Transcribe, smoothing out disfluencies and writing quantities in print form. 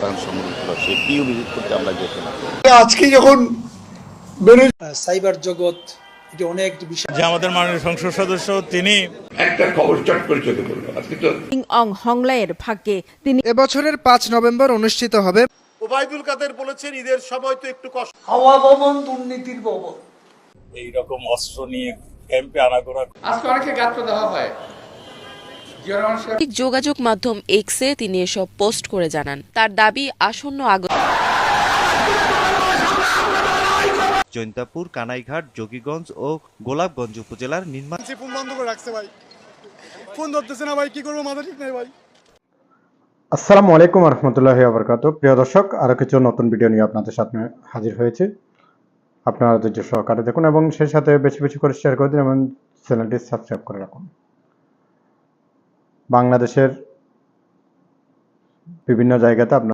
বাতায়ন সমৃদ্ধ, সেই PU visit করতে আমরা যেতে না। আজকে যখন সাইবার জগৎ এটি অনেক বিষয়, যে আমাদের মাননীয় সংসদ সদস্য তিনি একটা খবর চট করে চোখে পড়লো আজকে তো অং হংলাইয়ের ভাগ্যে তিনি এবছরের ৫ নভেম্বর অনুষ্ঠিত হবে। ওবায়দুল কাদের বলেছেন ঈদের সময় তো একটু কষ্ট। হাওয়া ভবন দুর্নীতির ভবন। এইরকম অস্ত্র নিয়ে ক্যাম্পে আনাগোনা। আজকে অনেকে গাত্র দেওয়া হয়। যোগাযোগ মাধ্যম এক্সে তিনি এসব পোস্ট করে জানান তার দাবি আসন্ন জৈন্তাপুর, কানাইঘাট, যোগীগঞ্জ ও গোলাপগঞ্জ উপজেলার নির্মাণ ফোন বন্ধ করে রাখছে ভাই, ফোন ধরতেছে না ভাই, কি করবো মাথা ঠিক নাই ভাই। আসসালামু আলাইকুম রহমতুল্লাহি ওয়া বারাকাতুহু। প্রিয় দর্শক, আরো কিছু নতুন ভিডিও নিয়ে আপনাদের সামনে হাজির হয়েছে। আপনারা ধৈর্য সহকারে দেখুন এবং সেই সাথে বেশি বেশি করে শেয়ার করে দিন এবং চ্যানেলটি সাবস্ক্রাইব করে রাখুন। বাংলাদেশের বিভিন্ন জায়গাতে আপনার